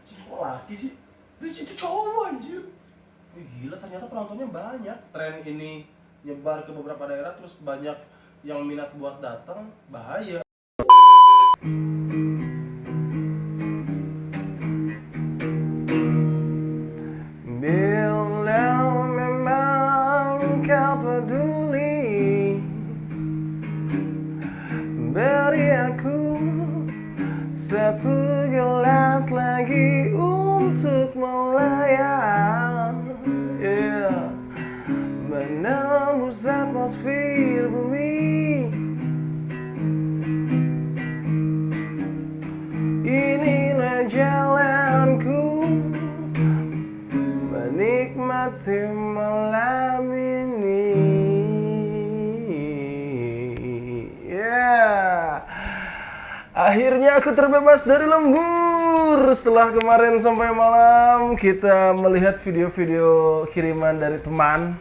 Kok laki sih? Itu cowok anjir. Gila, ternyata penontonnya banyak. Tren ini nyebar ke beberapa daerah, terus banyak yang minat buat datang. Bahaya. Bila memang kau peduli, beri aku satu gelas lagi untuk melayang, menembus atmosfer bumi. Inilah jalanku menikmati malam ini. Akhirnya aku terbebas dari lembur. Setelah kemarin sampai malam kita melihat video-video kiriman dari teman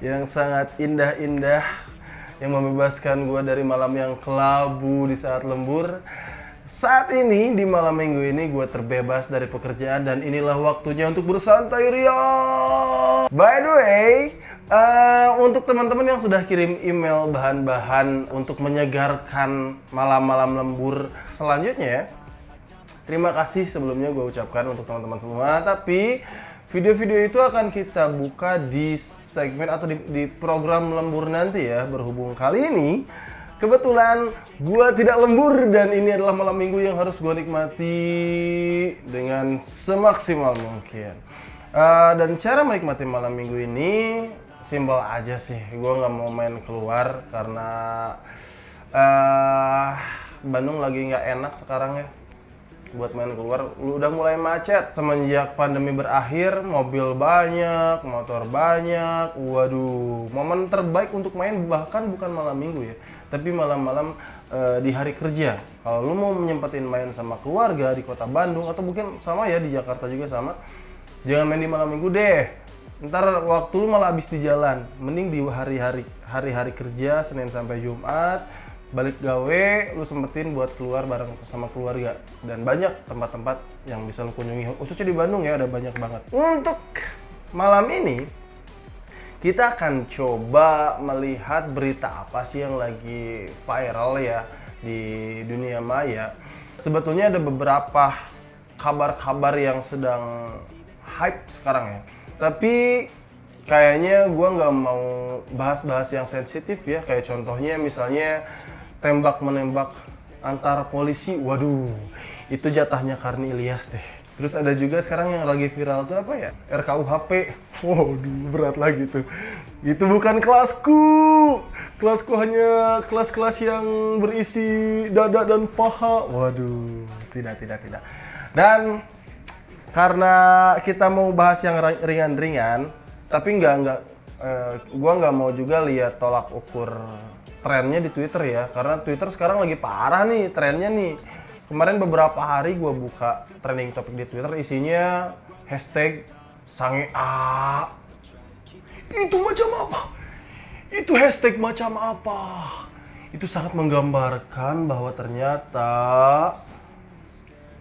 yang sangat indah-indah, yang membebaskan gua dari malam yang kelabu di saat lembur. Saat ini, di malam minggu ini, gue terbebas dari pekerjaan dan inilah waktunya untuk bersantai ria. By the way, untuk teman-teman yang sudah kirim email bahan-bahan untuk menyegarkan malam-malam lembur selanjutnya, terima kasih sebelumnya gue ucapkan untuk teman-teman semua. Tapi video-video itu akan kita buka di segmen atau di program lembur nanti ya. Berhubung kali ini kebetulan gue tidak lembur dan ini adalah malam minggu yang harus gue nikmati dengan semaksimal mungkin. Dan cara menikmati malam minggu ini simpel aja sih. Gue nggak mau main keluar karena Bandung lagi nggak enak sekarang ya. Buat main keluar udah mulai macet semenjak pandemi berakhir, mobil banyak, motor banyak. Waduh, momen terbaik untuk main bahkan bukan malam minggu ya, tapi malam-malam di hari kerja. Kalau lu mau nyempetin main sama keluarga di kota Bandung atau mungkin sama ya di Jakarta juga sama, jangan main di malam minggu deh. Ntar waktu lu malah habis di jalan. Mending di hari-hari kerja, Senin sampai Jumat, balik gawe, lu sempetin buat keluar bareng sama keluarga. Dan banyak tempat-tempat yang bisa lu kunjungi, khususnya di Bandung ya, ada banyak banget. Untuk malam ini, kita akan coba melihat berita apa sih yang lagi viral ya di dunia maya. Sebetulnya ada beberapa kabar-kabar yang sedang hype sekarang ya. Tapi kayaknya gue nggak mau bahas-bahas yang sensitif ya. Kayak contohnya misalnya tembak-menembak antar polisi, waduh, itu jatahnya Karni Ilyas deh. Terus ada juga sekarang yang lagi viral tuh apa ya? RKUHP, waduh, berat lagi tuh. Itu bukan kelasku hanya kelas-kelas yang berisi dada dan paha. Waduh, tidak. Dan karena kita mau bahas yang ringan-ringan, tapi gua nggak mau juga lihat tolak ukur trennya di Twitter ya, karena Twitter sekarang lagi parah nih trennya nih. Kemarin beberapa hari gue buka trending topik di Twitter, isinya hashtag Sange A. Itu macam apa? Itu hashtag macam apa? Itu sangat menggambarkan bahwa ternyata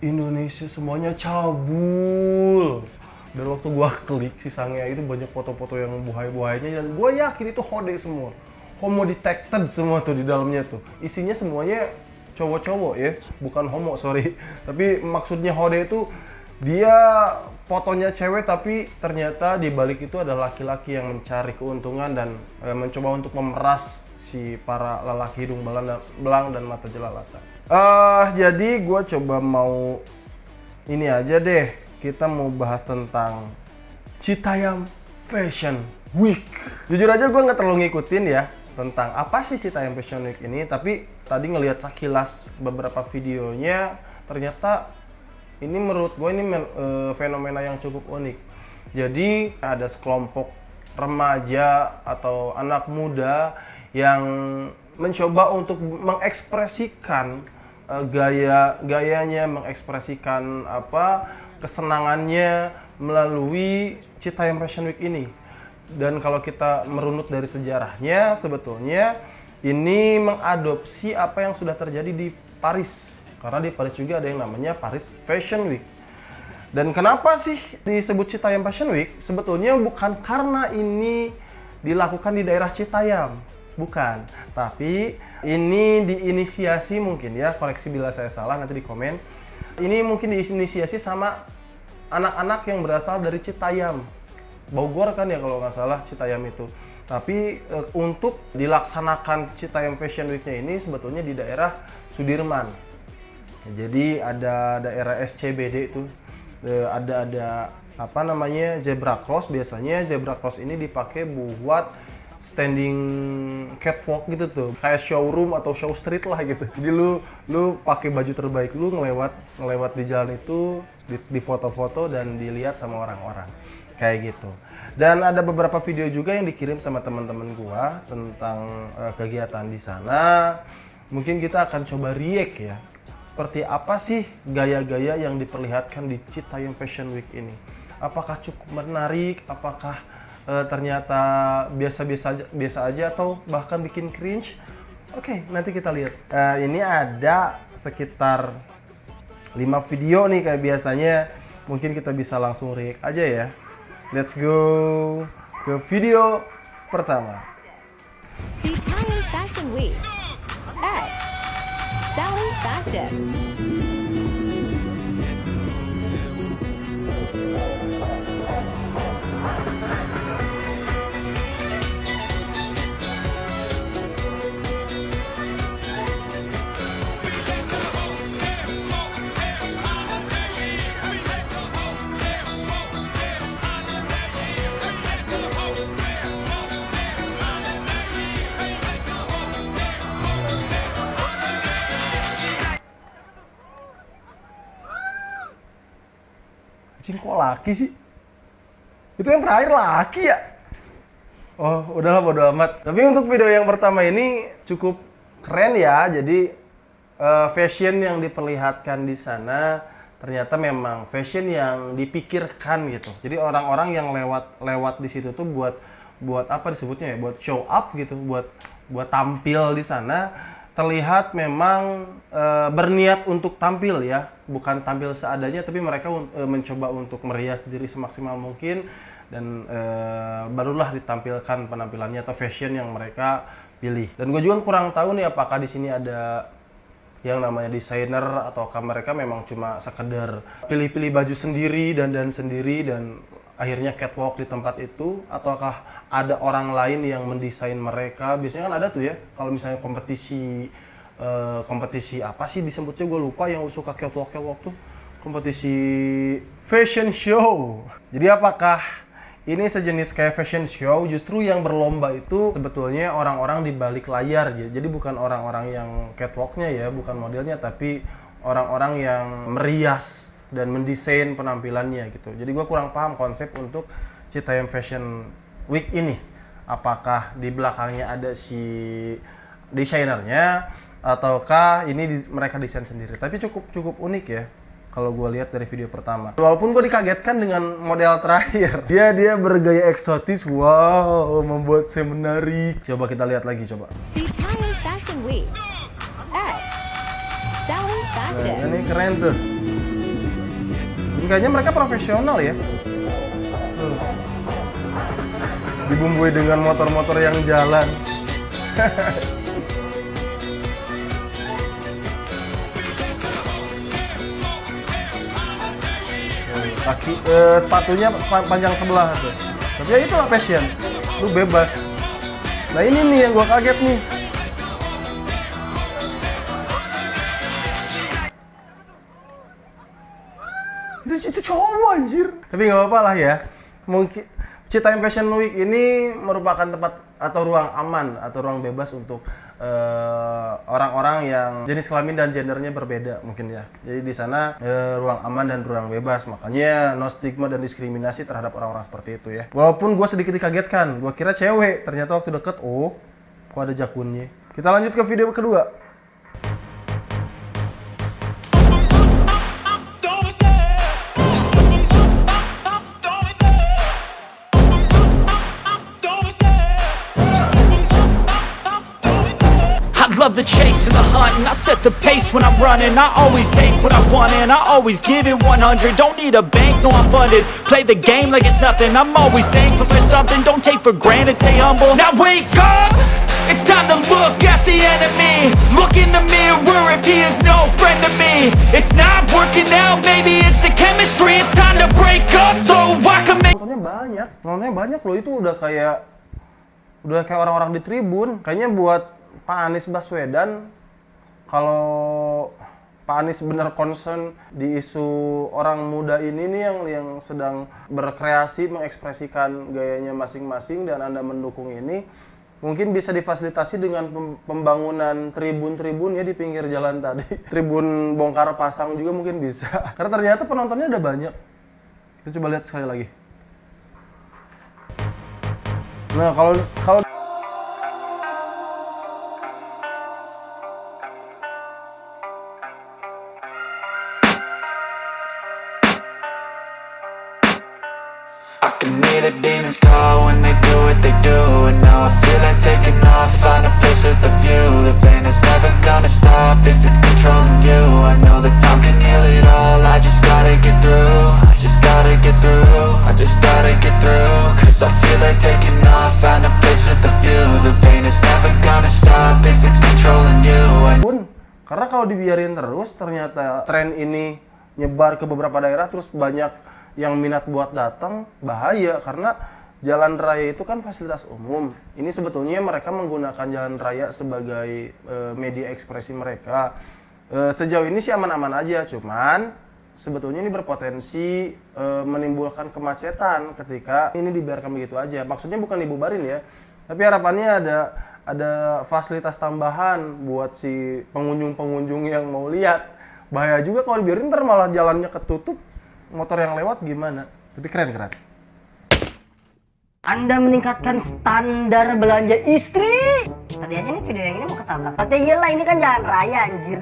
Indonesia semuanya cabul. Dan waktu gue klik si Sange A itu banyak foto-foto yang buhay-buhaynya dan gue yakin itu hode semua. Homo detected semua tuh di dalamnya tuh. Isinya semuanya cowok-cowok ya, bukan homo, sorry. Tapi maksudnya hode itu dia fotonya cewek tapi ternyata di balik itu ada laki-laki yang mencari keuntungan dan mencoba untuk memeras si para lelaki hidung belang dan mata jelalata. Jadi gue coba mau ini aja deh, kita mau bahas tentang Citayam Fashion Week. Jujur aja gue nggak terlalu ngikutin ya tentang apa sih Citayam Fashion Week ini, tapi tadi ngelihat sekilas beberapa videonya, ternyata ini menurut gue ini fenomena yang cukup unik. Jadi ada sekelompok remaja atau anak muda yang mencoba untuk mengekspresikan gayanya, mengekspresikan kesenangannya melalui Citayam Fashion Week ini. Dan kalau kita merunut dari sejarahnya, sebetulnya ini mengadopsi apa yang sudah terjadi di Paris. Karena di Paris juga ada yang namanya Paris Fashion Week. Dan kenapa sih disebut Citayam Fashion Week? Sebetulnya bukan karena ini dilakukan di daerah Citayam, bukan. Tapi ini diinisiasi mungkin ya, koreksi bila saya salah nanti di komen. Ini mungkin diinisiasi sama anak-anak yang berasal dari Citayam. Bogor kan ya kalau nggak salah Citayam itu. Tapi untuk dilaksanakan Citayam Fashion Week-nya ini sebetulnya di daerah Sudirman. Jadi ada daerah SCBD itu, ada apa namanya, zebra cross. Biasanya zebra cross ini dipakai buat standing catwalk gitu tuh, kayak showroom atau show street lah gitu. Jadi lu pakai baju terbaik lu ngelewat di jalan itu, di foto-foto dan dilihat sama orang-orang kayak gitu. Dan ada beberapa video juga yang dikirim sama teman-teman gua tentang kegiatan di sana. Mungkin kita akan coba react ya. Seperti apa sih gaya-gaya yang diperlihatkan di Citayam Fashion Week ini? Apakah cukup menarik? Apakah ternyata biasa aja atau bahkan bikin cringe? Oke, nanti kita lihat. Ini ada sekitar 5 video nih kayak biasanya. Mungkin kita bisa langsung react aja ya. Let's go ke video pertama. Citayam Fashion Week at Sally Fashion. Anjing, kok laki sih? Itu yang terakhir laki ya? Oh, udahlah bodo amat. Tapi untuk video yang pertama ini cukup keren ya. Jadi fashion yang diperlihatkan di sana ternyata memang fashion yang dipikirkan gitu. Jadi orang-orang yang lewat di situ tuh buat apa disebutnya ya? Buat show up gitu, buat tampil di sana. Terlihat memang berniat untuk tampil ya, bukan tampil seadanya, tapi mereka mencoba untuk merias diri semaksimal mungkin dan barulah ditampilkan penampilannya atau fashion yang mereka pilih. Dan gue juga kurang tahu nih apakah di sini ada yang namanya desainer ataukah mereka memang cuma sekedar pilih-pilih baju sendiri dan sendiri dan akhirnya catwalk di tempat itu, ataukah ada orang lain yang mendesain mereka. Biasanya kan ada tuh ya, kalau misalnya kompetisi apa sih disebutnya, gue lupa, yang suka catwalk tuh, kompetisi fashion show. Jadi apakah ini sejenis kayak fashion show? Justru yang berlomba itu sebetulnya orang-orang di balik layar ya. Jadi bukan orang-orang yang catwalknya ya, bukan modelnya, tapi orang-orang yang merias dan mendesain penampilannya gitu. Jadi gue kurang paham konsep untuk Citayam Fashion Week ini. Apakah di belakangnya ada si desainernya ataukah ini mereka desain sendiri. Tapi cukup unik ya kalau gue lihat dari video pertama. Walaupun gue dikagetkan dengan model terakhir. Dia bergaya eksotis, wow, membuat saya menarik. Coba kita lihat lagi coba. Citayam Fashion Week at Sally Fashion. Nah, ini keren tuh. Ini kayaknya mereka profesional ya. Dibumbui dengan motor-motor yang jalan. Kaki sepatunya panjang sebelah tuh. Tapi ya itulah fashion. Lu bebas. Nah ini nih yang gua kaget nih. Itu cowok anjir. Tapi nggak apa-apa lah ya. Mungkin Citayam Fashion Week ini merupakan tempat atau ruang aman atau ruang bebas untuk orang-orang yang jenis kelamin dan gendernya berbeda mungkin ya. Jadi di sana ruang aman dan ruang bebas, makanya no stigma dan diskriminasi terhadap orang-orang seperti itu ya. Walaupun gue sedikit dikagetkan, gue kira cewek, ternyata waktu deket, oh kok ada jakunnya. Kita lanjut ke video kedua. I love love the chase and the hunt, and I set the pace when I'm running. I always take what I want and I always give it 100. Don't need a bank, no I'm funded. Play the game like it's nothing. I'm always thankful for something. Don't take for granted, stay humble. Now wake up! It's time to look at the enemy. Look in the mirror if he is no friend to me. It's not working out, maybe it's the chemistry. It's time to break up so I can make. Nontonnya banyak loh, itu udah kayak orang-orang di tribun. Kayaknya buat Pak Anies Baswedan, kalau Pak Anies bener concern di isu orang muda ini nih yang sedang berkreasi mengekspresikan gayanya masing-masing dan Anda mendukung ini, mungkin bisa difasilitasi dengan pembangunan tribun-tribun ya di pinggir jalan tadi. Tribun bongkar pasang juga mungkin bisa. Karena ternyata penontonnya ada banyak. Kita coba lihat sekali lagi. Nah, kalau I can hear the demons call when they do what they do. And now I feel like taking off, find a place with a view. The pain is never gonna stop if it's controlling you. I know that time can heal it all, I just gotta get through. I just gotta get through, I just gotta get through. Cause I feel like taking off, find a place with a view. The pain is never gonna stop if it's controlling you. Karena kalau dibiarin terus, ternyata tren ini nyebar ke beberapa daerah, terus banyak yang minat buat datang, bahaya. Karena jalan raya itu kan fasilitas umum. Ini sebetulnya mereka menggunakan jalan raya sebagai media ekspresi mereka. Sejauh ini sih aman-aman aja, cuman sebetulnya ini berpotensi menimbulkan kemacetan ketika ini dibiarkan begitu aja. Maksudnya bukan dibubarin ya, tapi harapannya ada fasilitas tambahan buat si pengunjung-pengunjung yang mau lihat. Bahaya juga kalau dibiarin ntar malah jalannya ketutup, motor yang lewat gimana? Tapi keren. Anda meningkatkan standar belanja istri. Tadi aja nih video yang ini mau ketabrak. Katanya iyalah ini kan jalan raya anjir.